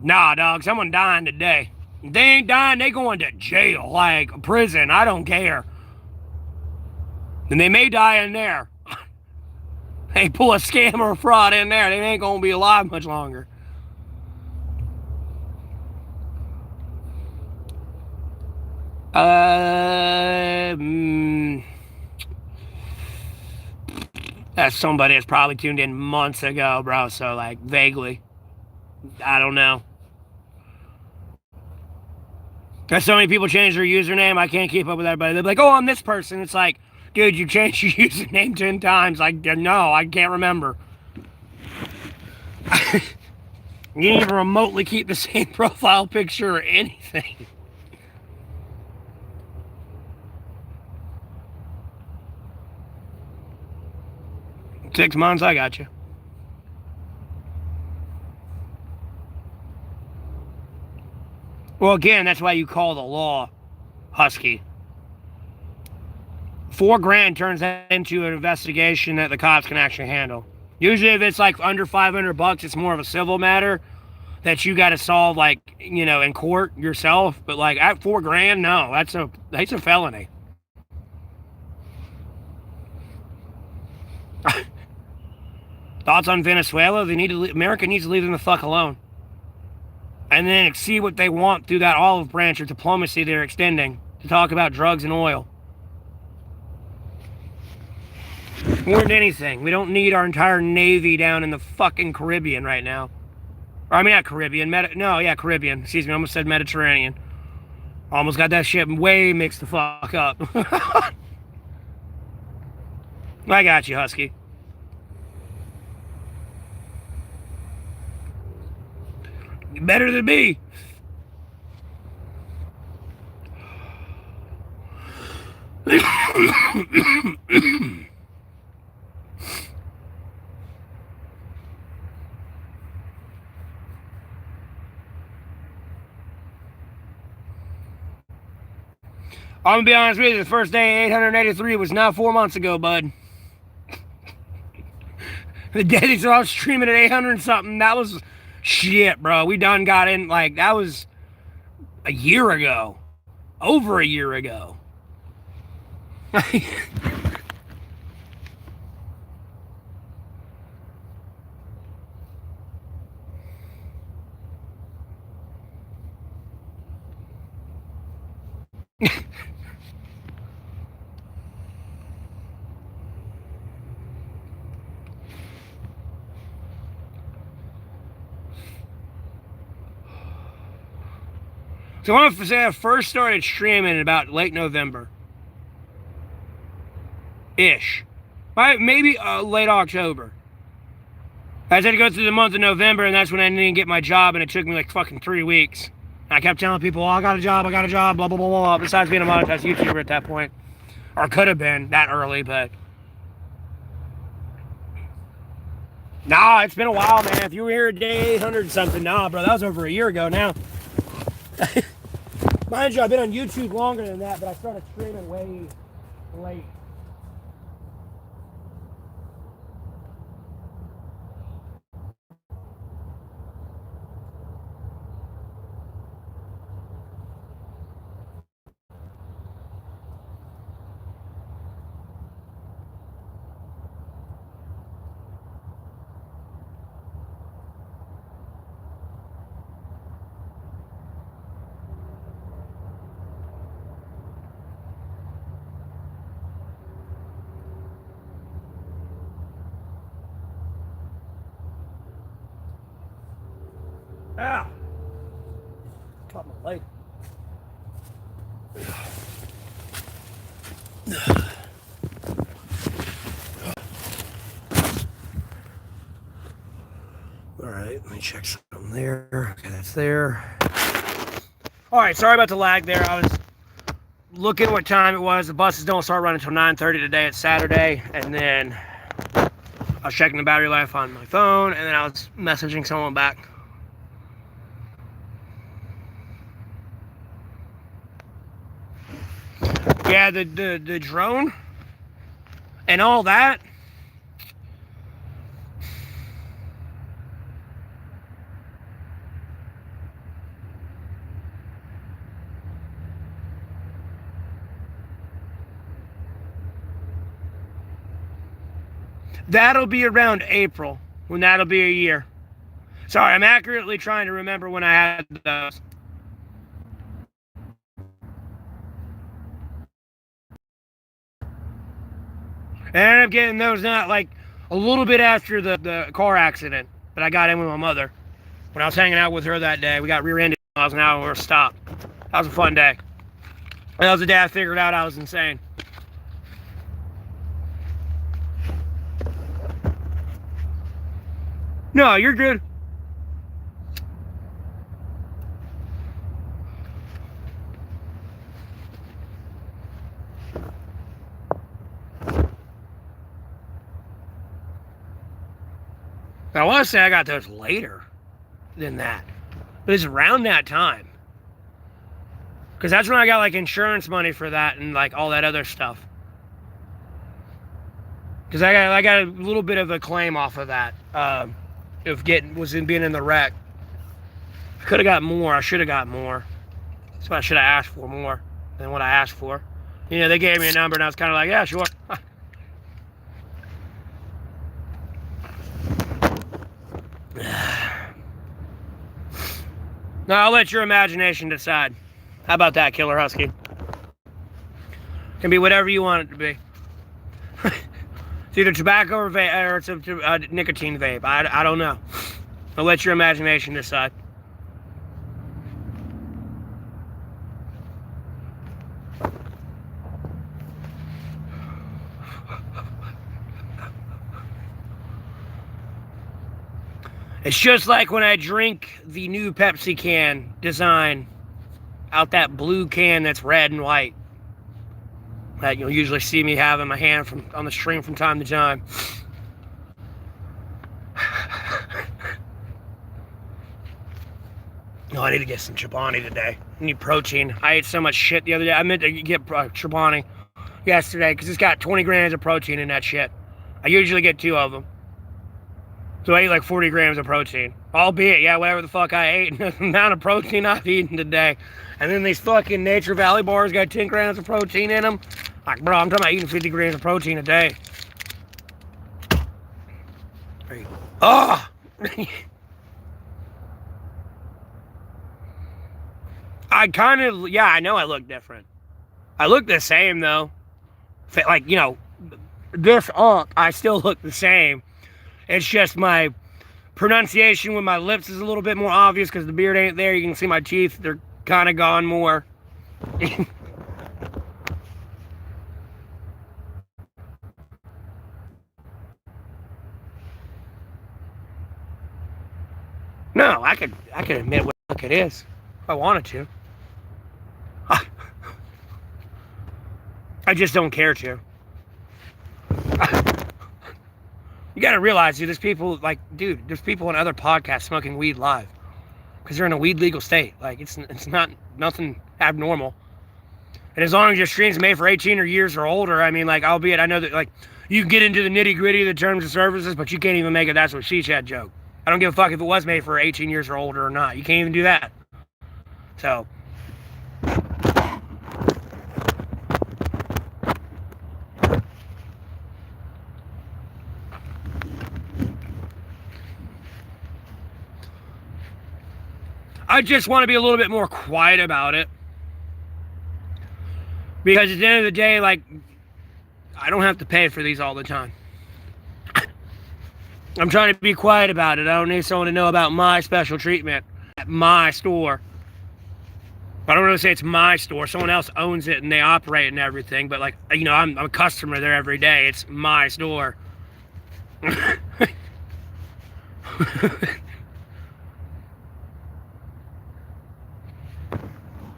Nah, dog, someone dying today. If they ain't dying, they going to jail, like prison. I don't care. And they may die in there. They pull a scam or a fraud in there, they ain't gonna be alive much longer. That's somebody that's probably tuned in months ago, bro. So, like, vaguely. I don't know. There's so many people change their username, I can't keep up with everybody. They're like, oh, I'm this person. It's like, dude, you changed your username 10 times. Like, no, I can't remember. You didn't even remotely keep the same profile picture or anything. Six months, I got you. Well, again, that's why you call the law, Husky. $4,000 turns that into an investigation that the cops can actually handle. Usually, if it's like under $500, it's more of a civil matter that you got to solve, like, you know, in court yourself. But like at $4,000, no, that's a felony. Thoughts on Venezuela? America needs to leave them the fuck alone. And then see what they want through that olive branch of diplomacy they're extending to talk about drugs and oil. More than anything, we don't need our entire Navy down in the fucking Caribbean right now. Or, I mean, not Caribbean. Caribbean. Excuse me, I almost said Mediterranean. Almost got that shit way mixed the fuck up. I got you, Husky. Better than me. I'm gonna be honest with you, the first day 883 was not 4 months ago, bud. The day they started streaming at 800 and something, that was shit, bro. We done got in, like, that was a year ago. Over a year ago. So I want to say I first started streaming in about late November. Ish. Maybe late October. I had to go through the month of November, and that's when I didn't get my job, and it took me like fucking 3 weeks. And I kept telling people, oh, I got a job, blah, blah, blah, blah, besides being a monetized YouTuber at that point. Or could have been that early, but... Nah, it's been a while, man. If you were here at day 800 something, nah, bro, that was over a year ago now. Mind you, I've been on YouTube longer than that, but I started streaming way late. Ah! Caught my leg. Alright, let me check something there. Okay, that's there. Alright, sorry about the lag there. I was looking what time it was. The buses don't start running until 9:30 today. It's Saturday. And then I was checking the battery life on my phone. And then I was messaging someone back. Yeah, the drone and all that. That'll be around April, when that'll be a year. Sorry, I'm accurately trying to remember when I had those. And I ended up getting those not like a little bit after the car accident that I got in with my mother. When I was hanging out with her that day, we got rear-ended miles an hour and we were stopped. That was a fun day. And that was the day I figured out I was insane. No, you're good. I want to say I got those later than that. But it's around that time. Because that's when I got like insurance money for that and like all that other stuff. Because I got a little bit of a claim off of that. Being in the wreck. I could have got more. I should have got more. So I should have asked for more than what I asked for. You know, they gave me a number and I was kind of like, yeah, sure. No, I'll let your imagination decide. How about that, Killer Husky? Can be whatever you want it to be. It's either tobacco or vape, or it's a nicotine vape. I don't know. I'll let your imagination decide. It's just like when I drink the new Pepsi can design out that blue can that's red and white that you'll usually see me have in my hand on the stream from time to time. Oh, I need to get some Chobani today. I need protein. I ate so much shit the other day. I meant to get Chobani yesterday because it's got 20 grams of protein in that shit. I usually get 2 of them. So I ate like 40 grams of protein. Albeit, yeah, whatever the fuck I ate, the amount of protein I've eaten today. And then these fucking Nature Valley bars got 10 grams of protein in them. Like, bro, I'm talking about eating 50 grams of protein a day. Oh! I kind of, yeah, I know I look different. I look the same, though. Like, you know, this up, I still look the same. It's just my pronunciation with my lips is a little bit more obvious because the beard ain't there. You can see my teeth. They're kind of gone more. I can admit what the fuck it is if I wanted to. I just don't care to. You gotta realize, dude, there's people there's people on other podcasts smoking weed live because they're in a weed legal state. Like, it's not nothing abnormal. And as long as your stream's made for 18 or years or older, I mean, like, albeit I know that, like, you can get into the nitty gritty of the terms of services, but you can't even make it "that's what she said" joke. I don't give a fuck if it was made for 18 years or older or not. You can't even do that. So, I just want to be a little bit more quiet about it. Because at the end of the day, like, I don't have to pay for these all the time. I'm trying to be quiet about it. I don't need someone to know about my special treatment at my store. I don't really say it's my store. Someone else owns it and they operate and everything. But, like, you know, I'm a customer there every day. It's my store.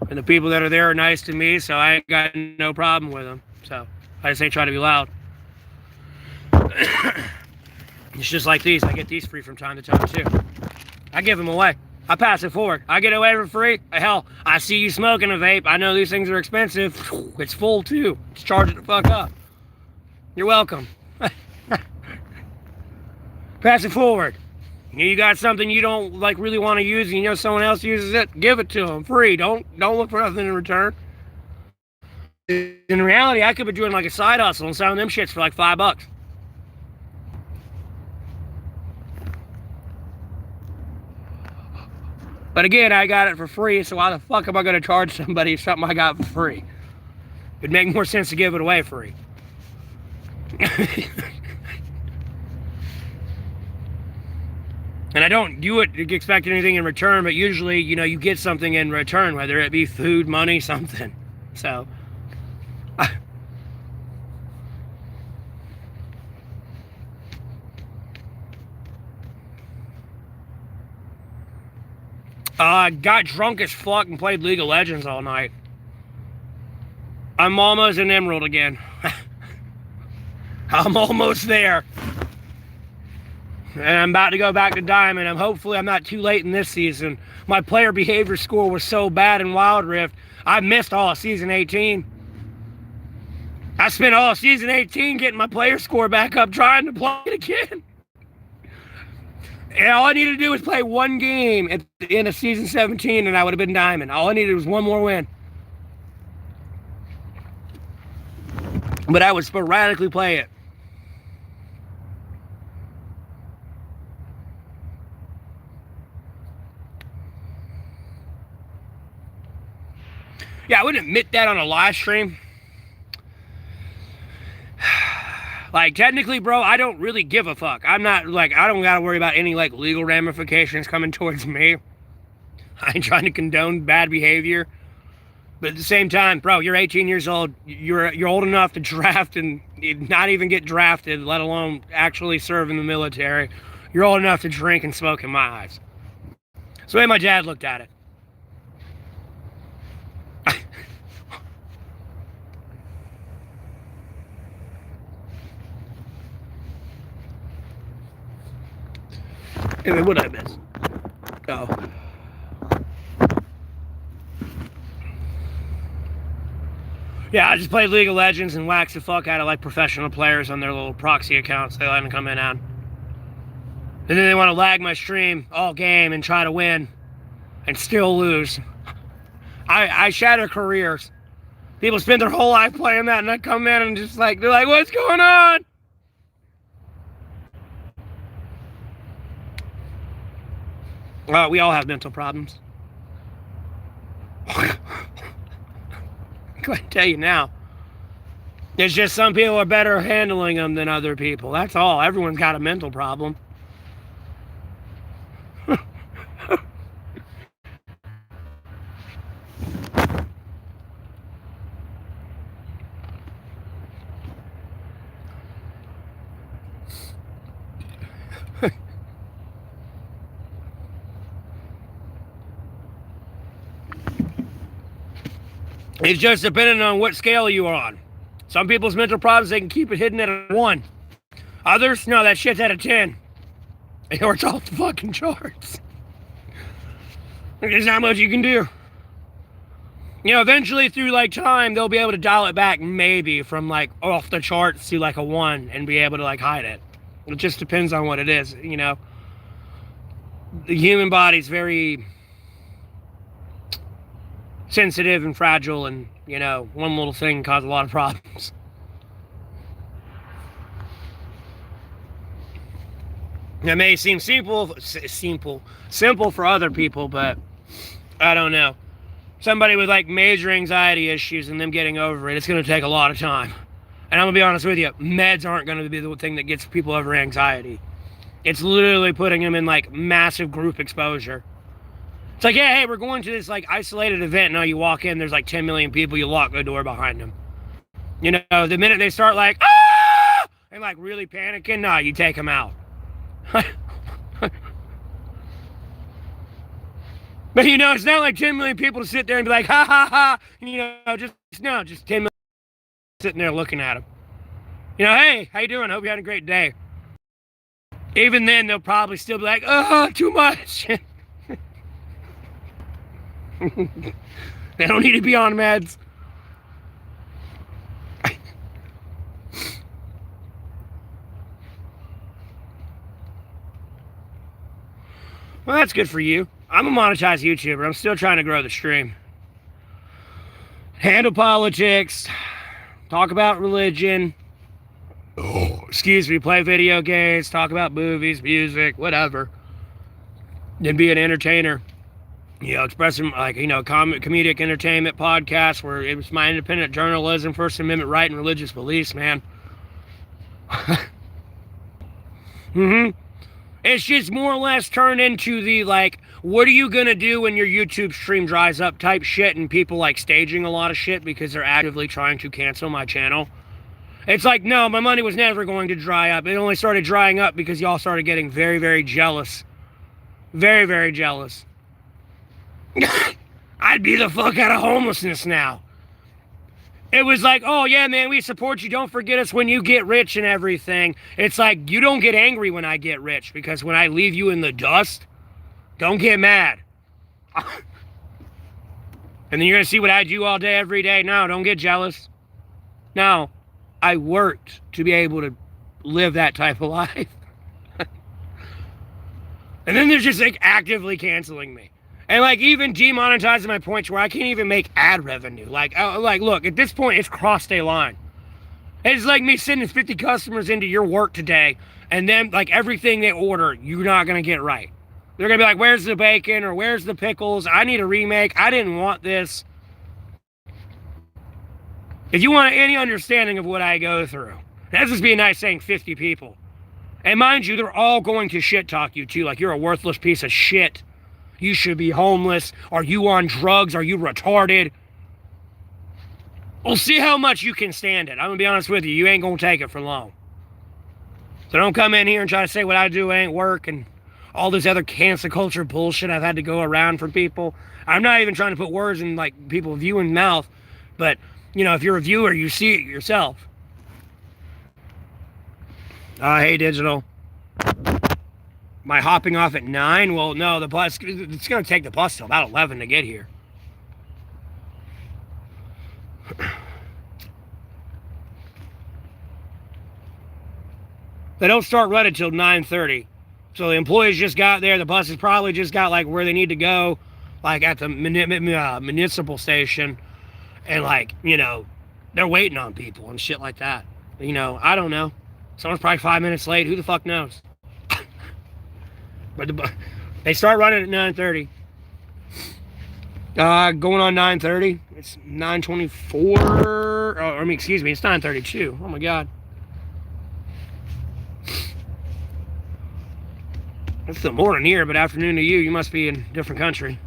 And the people that are there are nice to me, so I ain't got no problem with them. So I just ain't trying to be loud. It's just like these. I get these free from time to time, too. I give them away. I pass it forward. I get away for free. Hell, I see you smoking a vape. I know these things are expensive. It's full, too. Just charge it the fuck up. You're welcome. Pass it forward. You got something you don't like really want to use, and you know someone else uses it, give it to them free. Don't look for nothing in return. In reality, I could be doing like a side hustle and selling them shits for like $5. But again, I got it for free, so why the fuck am I going to charge somebody something I got for free? It'd make more sense to give it away free. And I don't do it to expect anything in return, but usually, you know, you get something in return, whether it be food, money, something. So, I got drunk as fuck and played League of Legends all night. I'm almost an Emerald again. I'm almost there. And I'm about to go back to Diamond. Hopefully I'm not too late in this season. My player behavior score was so bad in Wild Rift, I missed all of Season 18. I spent all of Season 18 getting my player score back up, trying to play it again. And all I needed to do was play one game at the end of Season 17, and I would have been Diamond. All I needed was one more win. But I would sporadically play it. Yeah, I wouldn't admit that on a live stream. Like, technically, bro, I don't really give a fuck. I'm not, like, I don't gotta worry about any, like, legal ramifications coming towards me. I ain't trying to condone bad behavior. But at the same time, bro, you're 18 years old. You're old enough to draft and not even get drafted, let alone actually serve in the military. You're old enough to drink and smoke in my eyes. That's the way my dad looked at it. And then what I miss? Oh. Yeah, I just played League of Legends and waxed the fuck out of like professional players on their little proxy accounts they let them come in on. And then they want to lag my stream all game and try to win and still lose. I shatter careers. People spend their whole life playing that and I come in and just like, they're like, what's going on? We all have mental problems. I can tell you now. It's just some people are better handling them than other people. That's all. Everyone's got a mental problem. It's just depending on what scale you are on. Some people's mental problems, they can keep it hidden at a 1. Others, no, that shit's at a 10. Or it's off the fucking charts. There's not much you can do. You know, eventually through like time, they'll be able to dial it back maybe from like off the charts to like a 1 and be able to like hide it. It just depends on what it is, you know. The human body's very sensitive and fragile, and, you know, one little thing can cause a lot of problems. It may seem simple for other people, but I don't know. Somebody with like major anxiety issues and them getting over it, it's going to take a lot of time. And I'm going to be honest with you, meds aren't going to be the thing that gets people over anxiety. It's literally putting them in like massive group exposure. It's like, yeah, hey, we're going to this like isolated event. Now you walk in, there's like 10 million people, you lock the door behind them. You know, the minute they start like, ah! And like really panicking, nah, you take them out. But, you know, it's not like 10 million people to sit there and be like, ha, ha, ha. You know, just 10 million sitting there looking at them. You know, hey, how you doing? Hope you had a great day. Even then, they'll probably still be like, oh, too much. They don't need to be on meds. Well, that's good for you. I'm a monetized YouTuber. I'm still trying to grow the stream. Handle politics. Talk about religion. Play video games. Talk about movies, music, whatever. Then be an entertainer. You know, expressing, like, you know, comedic entertainment podcast where it was my independent journalism, First Amendment right, and religious beliefs, man. It's just more or less turned into the, like, what are you going to do when your YouTube stream dries up type shit, and people, like, staging a lot of shit because they're actively trying to cancel my channel. It's like, no, my money was never going to dry up. It only started drying up because y'all started getting very, very jealous. Very, very jealous. I'd be the fuck out of homelessness now. It was like, oh yeah, man, we support you. Don't forget us when you get rich and everything. It's like, you don't get angry when I get rich, because when I leave you in the dust, don't get mad. And then you're going to see what I do all day, every day. No, don't get jealous. No, I worked to be able to live that type of life. And then they're just like actively canceling me. And like even demonetizing my points where I can't even make ad revenue. Like look, at this point, it's crossed a line. It's like me sending 50 customers into your work today, and then like everything they order, you're not going to get right. They're going to be like, where's the bacon, or where's the pickles? I need a remake. I didn't want this. If you want any understanding of what I go through, that's just being nice saying 50 people. And mind you, they're all going to shit talk you too. Like, you're a worthless piece of shit. You should be homeless. Are you on drugs? Are you retarded? We'll see how much you can stand it. I'm going to be honest with you. You ain't going to take it for long. So don't come in here and try to say what I do ain't work and all this other cancel culture bullshit I've had to go around from people. I'm not even trying to put words in like people viewing mouth, but you know, if you're a viewer, you see it yourself. Hey, Digital. Am I hopping off at 9? Well, no, the bus, it's going to take the bus till about 11 to get here. They don't start running till 9:30. So the employees just got there. The buses probably just got like where they need to go, like at the municipal station. And like, you know, they're waiting on people and shit like that. You know, I don't know. Someone's probably 5 minutes late. Who the fuck knows? But they start running at 9:30. Going on 9:30. It's 9:24. Excuse me, it's 9:32. Oh my God. It's the morning here, but afternoon to you. You must be in a different country.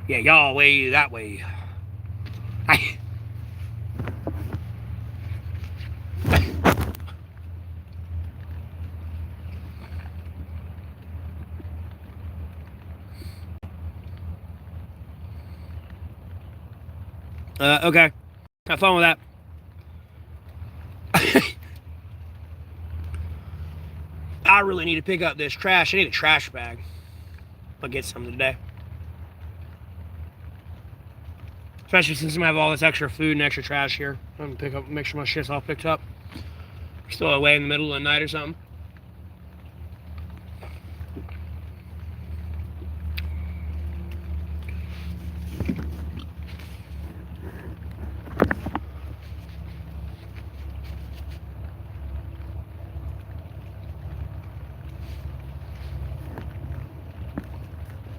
Yeah, y'all way that way. Okay. Have fun with that. I really need to pick up this trash. I need a trash bag. I'll get some today. Especially since I have all this extra food and extra trash here. I'm gonna make sure my shit's all picked up. Still away in the middle of the night or something.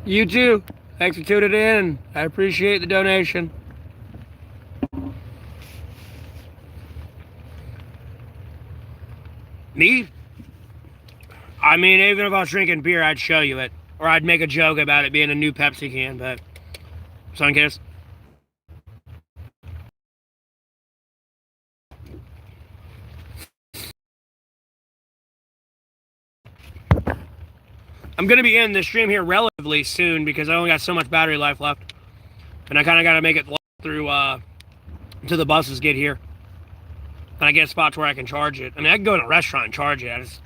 You too. Thanks for tuning in. I appreciate the donation. Me? I mean, even if I was drinking beer, I'd show you it. Or I'd make a joke about it being a new Pepsi can, but... Sun kiss. I'm going to be in the stream here relatively soon because I only got so much battery life left. And I kind of got to make it through, until the buses get here. And I get spots where I can charge it. I mean, I can go in a restaurant and charge it. I just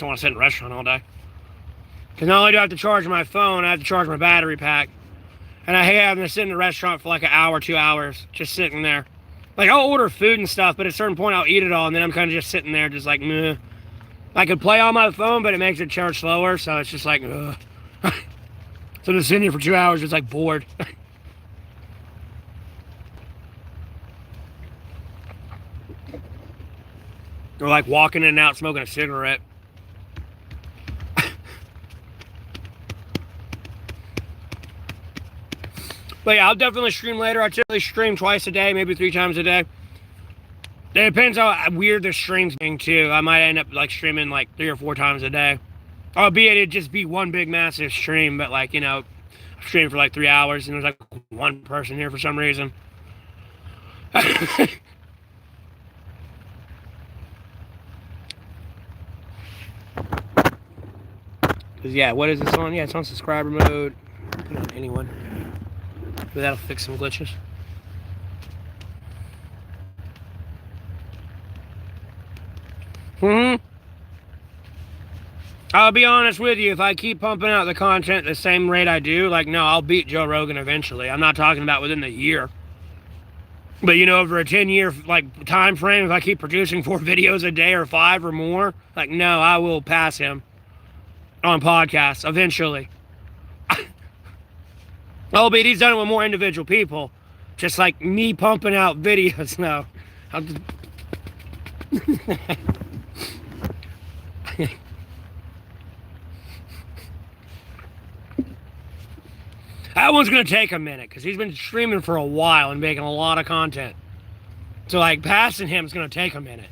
don't want to sit in a restaurant all day. Because not only do I have to charge my phone, I have to charge my battery pack. And I hate having to sit in a restaurant for like an hour, 2 hours, just sitting there. Like, I'll order food and stuff, but at a certain point I'll eat it all, and then I'm kind of just sitting there, just like, meh. I could play on my phone, but it makes it charge slower, so it's just like, ugh. So I'm just sitting here for 2 hours, just like bored. Or like walking in and out smoking a cigarette. But yeah, I'll definitely stream later. I typically stream twice a day, maybe 3 times a day. It depends how weird the stream's being too. I might end up like streaming like 3 or 4 times a day. Albeit it'd just be one big massive stream, but like, you know, I stream for like 3 hours and there's like one person here for some reason. Yeah, what is this on? Yeah, it's on subscriber mode. Put it on anyone. Maybe that'll fix some glitches. I'll be honest with you, if I keep pumping out the content at the same rate I do, like, no, I'll beat Joe Rogan eventually. I'm not talking about within the year. But, you know, over a 10-year, like, time frame, if I keep producing 4 videos a day or 5 or more, like, no, I will pass him on podcasts eventually. Oh, but he's done it with more individual people. Just like me pumping out videos now. That one's going to take a minute because he's been streaming for a while and making a lot of content. So, like, passing him is going to take a minute.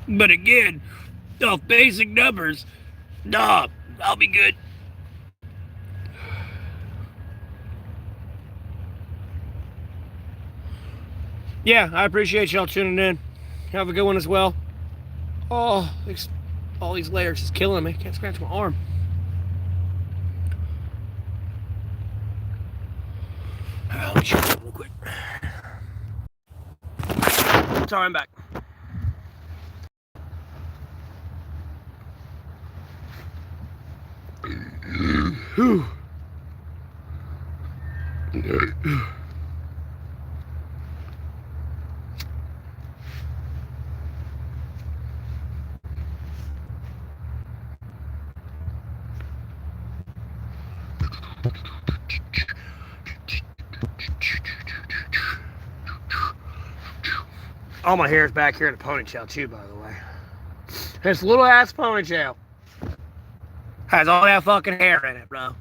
But again, off basic numbers, nah, I'll be good. Yeah, I appreciate y'all tuning in. Have a good one as well. Oh, all these layers is killing me. Can't scratch my arm. Let me check it real quick. Sorry, I'm back. Whew. All my hair is back here in a ponytail too, by the way. This little ass ponytail has all that fucking hair in it, bro.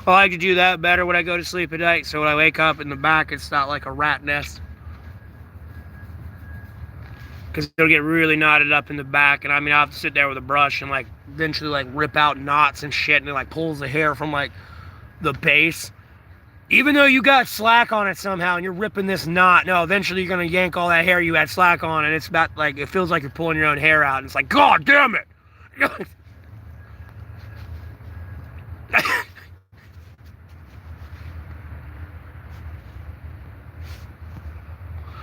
I like to do that better when I go to sleep at night, so when I wake up in the back, it's not like a rat nest. Because it'll get really knotted up in the back, and I mean, I'll have to sit there with a brush and, like, eventually, like, rip out knots and shit, and it, like, pulls the hair from, like, the base. Even though you got slack on it somehow and you're ripping this knot, no, eventually you're going to yank all that hair you had slack on, and it's about like, it feels like you're pulling your own hair out, and it's like, God damn it!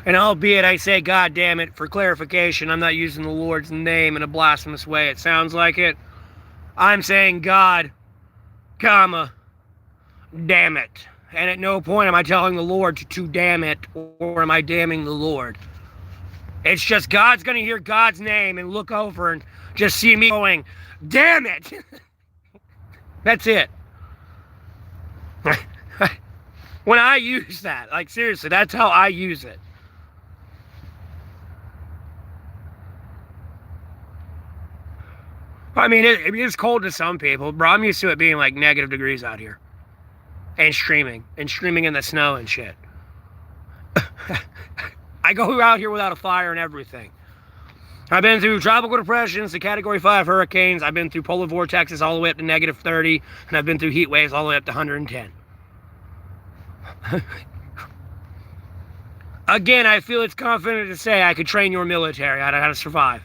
And albeit I say, God damn it, for clarification, I'm not using the Lord's name in a blasphemous way. It sounds like it. I'm saying God, comma, damn it. And at no point am I telling the Lord to damn it, or am I damning the Lord. It's just God's going to hear God's name and look over and just see me going, damn it. That's it. When I use that, like seriously, that's how I use it. I mean, it is cold to some people, bro. I'm used to it being like negative degrees out here. And streaming in the snow and shit. I go out here without a fire and everything. I've been through tropical depressions to Category 5 hurricanes. I've been through polar vortexes all the way up to negative 30. And I've been through heat waves all the way up to 110. Again, I feel it's confident to say I could train your military on how to survive.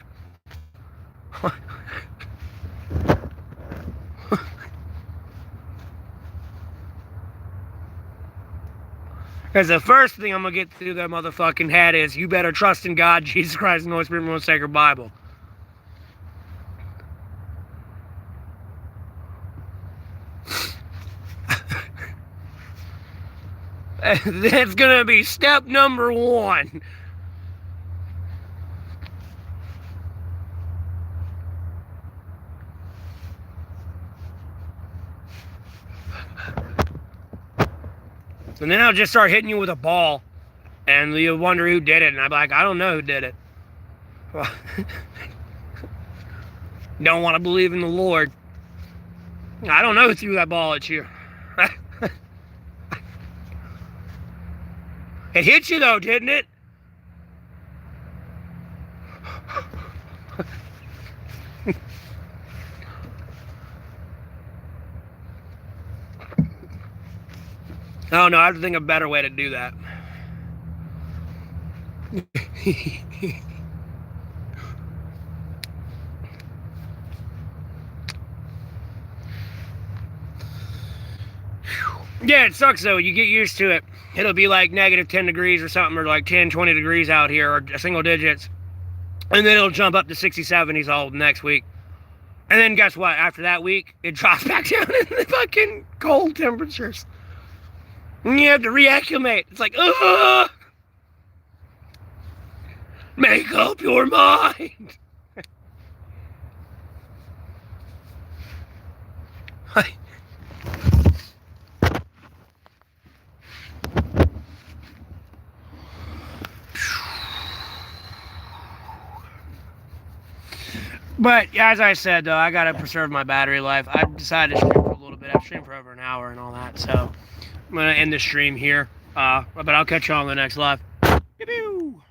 Because the first thing I'm going to get through their motherfucking head is, you better trust in God, Jesus Christ, and the Holy Spirit, and the most sacred Bible. That's going to be step number 1. And then I'll just start hitting you with a ball, and you'll wonder who did it, and I'm like, I don't know who did it. Well, don't want to believe in the Lord. I don't know who threw that ball at you. It hit you though, didn't it? Oh no, I have to think of a better way to do that. Yeah, it sucks though. You get used to it. It'll be like negative 10 degrees or something, or like 10, 20 degrees out here, or single digits. And then it'll jump up to 60, 70s all next week. And then guess what? After that week, it drops back down in the fucking cold temperatures. And you have to reacclimate. It's like, ugh! Make up your mind. But as I said, though, I gotta preserve my battery life. I decided to stream for a little bit. I've streamed for over an hour and all that, so I'm gonna end the stream here. But I'll catch you on the next live. Pew-pew!